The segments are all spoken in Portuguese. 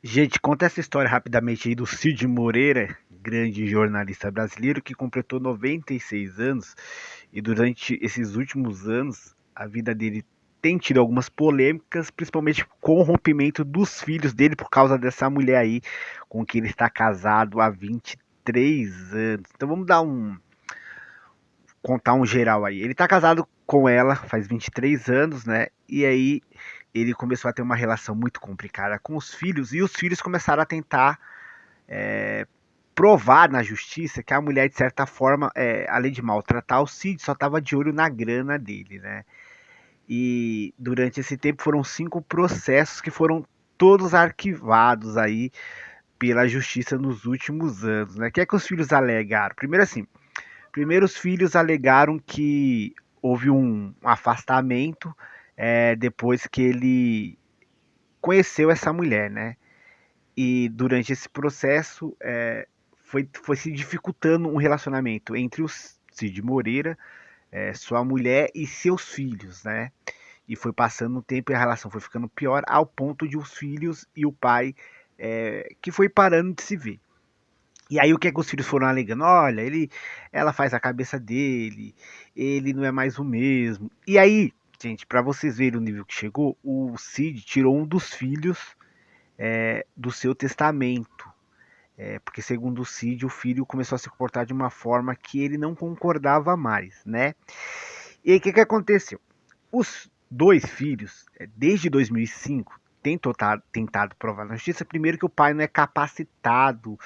Gente, conta essa história rapidamente aí do Cid Moreira, grande jornalista brasileiro que completou 96 anos e durante esses últimos anos a vida dele tem tido algumas polêmicas, principalmente com o rompimento dos filhos dele por causa dessa mulher aí com quem ele está casado há 23 anos. Então vamos dar contar um geral aí. Ele está casado com ela faz 23 anos, né? E aí ele começou a ter uma relação muito complicada com os filhos e os filhos começaram a tentar provar na justiça que a mulher, de certa forma, além de maltratar o Cid, só estava de olho na grana dele, né? E durante esse tempo foram 5 processos que foram todos arquivados aí pela justiça nos últimos anos, né? O que é que os filhos alegaram? Primeiro assim, primeiro os filhos alegaram que houve um afastamento depois que ele conheceu essa mulher, né? E durante esse processo foi se dificultando um relacionamento entre o Cid Moreira, sua mulher e seus filhos, né? E foi passando o tempo e a relação foi ficando pior ao ponto de os filhos e o pai que foi parando de se ver. E aí o que é que os filhos foram alegando? Olha, ela faz a cabeça dele, ele não é mais o mesmo. E aí, gente, para vocês verem o nível que chegou, o Cid tirou um dos filhos do seu testamento. Porque segundo o Cid, o filho começou a se comportar de uma forma que ele não concordava mais, né? E aí o que, que aconteceu? Os dois filhos, desde 2005, têm tentado provar na justiça, primeiro que o pai não é capacitado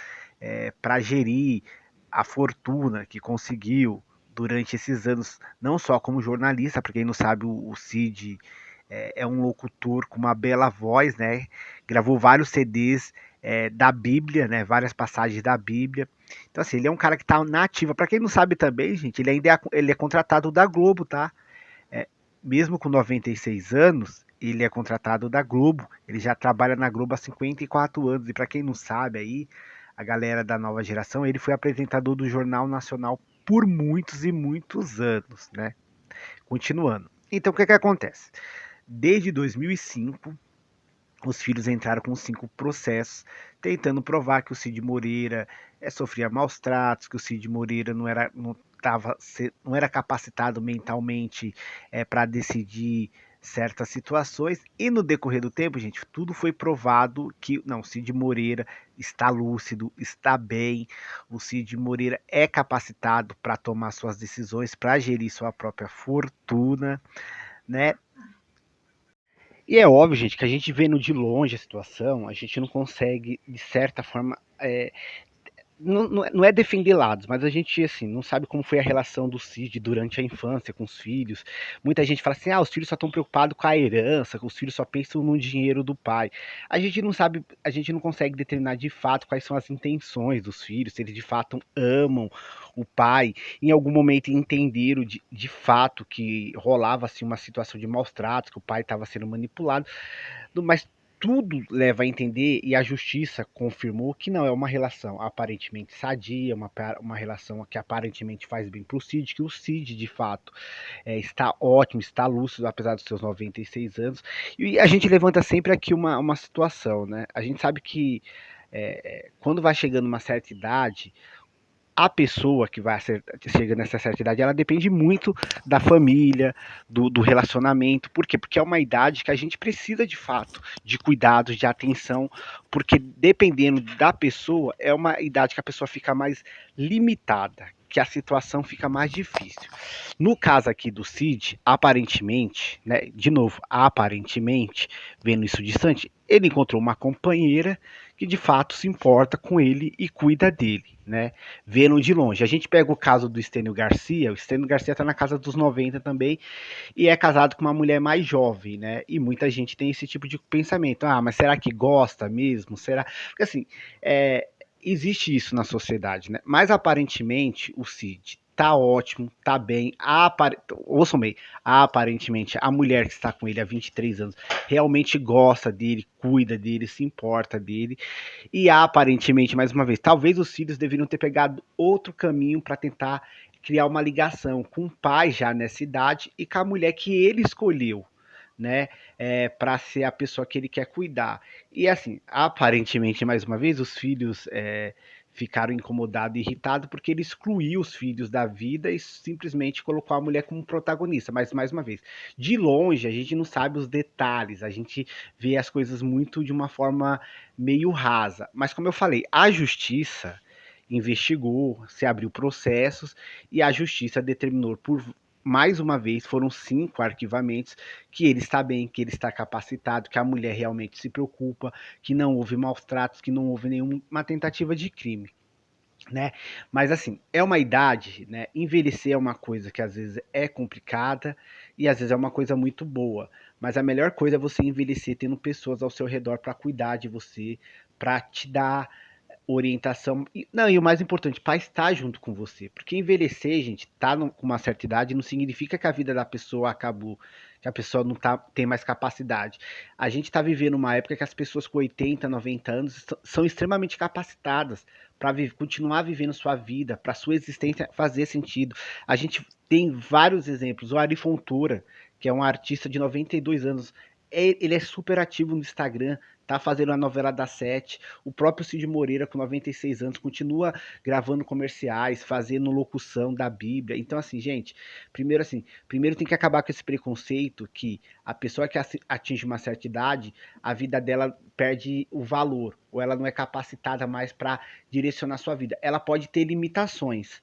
para gerir a fortuna que conseguiu durante esses anos, não só como jornalista, para quem não sabe, o Cid é um locutor com uma bela voz, né? Gravou vários CDs da Bíblia, né? Várias passagens da Bíblia. Então, assim, ele é um cara que está na ativa. Para quem não sabe também, gente, ele é contratado da Globo, tá? É, mesmo com 96 anos, ele é contratado da Globo. Ele já trabalha na Globo há 54 anos. E para quem não sabe aí, a galera da nova geração, ele foi apresentador do Jornal Nacional por muitos e muitos anos, né? Continuando. Então, o que acontece? Desde 2005, os filhos entraram com 5 processos, tentando provar que o Cid Moreira sofria maus tratos, que o Cid Moreira não era capacitado mentalmente para decidir certas situações. E no decorrer do tempo, gente, tudo foi provado que não, Cid Moreira está lúcido, está bem, o Cid Moreira é capacitado para tomar suas decisões, para gerir sua própria fortuna, né? E é óbvio, gente, que a gente vendo de longe a situação, a gente não consegue, de certa forma, não é defender lados, mas a gente, assim, não sabe como foi a relação do Cid durante a infância com os filhos. Muita gente fala assim, os filhos só estão preocupados com a herança, que os filhos só pensam no dinheiro do pai. A gente não sabe, a gente não consegue determinar de fato quais são as intenções dos filhos, se eles de fato amam o pai, em algum momento entenderam de fato que rolava assim, uma situação de maus tratos, que o pai estava sendo manipulado, mas tudo leva a entender, e a justiça confirmou que não é uma relação aparentemente sadia, uma relação que aparentemente faz bem para o Cid, que o Cid de fato está ótimo, está lúcido, apesar dos seus 96 anos. E a gente levanta sempre aqui uma situação, né? A gente sabe que quando vai chegando uma certa idade, a pessoa que vai chegando nessa certa idade, ela depende muito da família, do relacionamento. Por quê? Porque é uma idade que a gente precisa de fato de cuidados, de atenção, porque dependendo da pessoa, é uma idade que a pessoa fica mais limitada, que a situação fica mais difícil. No caso aqui do Cid, aparentemente, né, de novo, aparentemente, vendo isso distante, ele encontrou uma companheira que de fato se importa com ele e cuida dele, né? Vendo de longe. A gente pega o caso do Estênio Garcia, o Estênio Garcia está na casa dos 90 também, e é casado com uma mulher mais jovem, né? E muita gente tem esse tipo de pensamento. Mas será que gosta mesmo? Será? Porque assim, existe isso na sociedade, né? Mas aparentemente o Cid tá ótimo, tá bem. Ouçam bem, aparentemente a mulher que está com ele há 23 anos realmente gosta dele, cuida dele, se importa dele. E aparentemente, mais uma vez, talvez os filhos deveriam ter pegado outro caminho para tentar criar uma ligação com o pai já nessa idade e com a mulher que ele escolheu, né, para ser a pessoa que ele quer cuidar. E assim, aparentemente, mais uma vez, os filhos ficaram incomodados e irritados porque ele excluiu os filhos da vida e simplesmente colocou a mulher como protagonista. Mas, mais uma vez, de longe, a gente não sabe os detalhes, a gente vê as coisas muito de uma forma meio rasa. Mas, como eu falei, a justiça investigou, se abriu processos e a justiça determinou por mais uma vez, foram 5 arquivamentos, que ele está bem, que ele está capacitado, que a mulher realmente se preocupa, que não houve maus tratos, que não houve nenhuma tentativa de crime, né? Mas assim, é uma idade, né? Envelhecer é uma coisa que às vezes é complicada e às vezes é uma coisa muito boa. Mas a melhor coisa é você envelhecer tendo pessoas ao seu redor para cuidar de você, para te dar orientação. Não, e o mais importante, para estar junto com você. Porque envelhecer, gente, tá com uma certa idade, não significa que a vida da pessoa acabou, que a pessoa não tem mais capacidade. A gente está vivendo uma época que as pessoas com 80, 90 anos são extremamente capacitadas para continuar vivendo sua vida, para sua existência fazer sentido. A gente tem vários exemplos. O Ari Fontoura, que é um artista de 92 anos, ele é super ativo no Instagram, tá fazendo a novela das 7. O próprio Cid Moreira, com 96 anos, continua gravando comerciais, fazendo locução da Bíblia. Então, assim, primeiro tem que acabar com esse preconceito que a pessoa que atinge uma certa idade, a vida dela perde o valor, ou ela não é capacitada mais para direcionar sua vida. Ela pode ter limitações,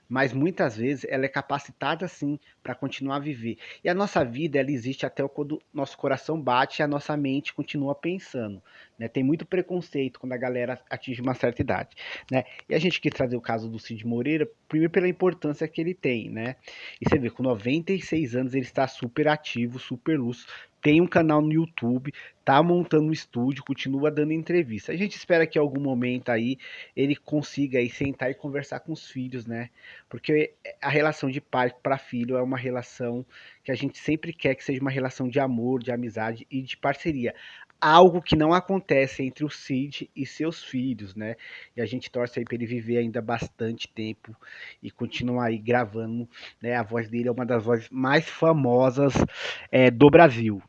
mas muitas vezes ela é capacitada sim para continuar a viver. E a nossa vida ela existe até quando nosso coração bate e a nossa mente continua pensando, né? Tem muito preconceito quando a galera atinge uma certa idade, né? E a gente quis trazer o caso do Cid Moreira, primeiro pela importância que ele tem, né? E você vê, com 96 anos ele está super ativo, super lúcido, tem um canal no YouTube, tá montando um estúdio, continua dando entrevista. A gente espera que em algum momento aí ele consiga aí sentar e conversar com os filhos, né? Porque a relação de pai para filho é uma relação que a gente sempre quer que seja uma relação de amor, de amizade e de parceria. Algo que não acontece entre o Cid e seus filhos, né? E a gente torce aí para ele viver ainda bastante tempo e continuar aí gravando, né? A voz dele é uma das vozes mais famosas do Brasil.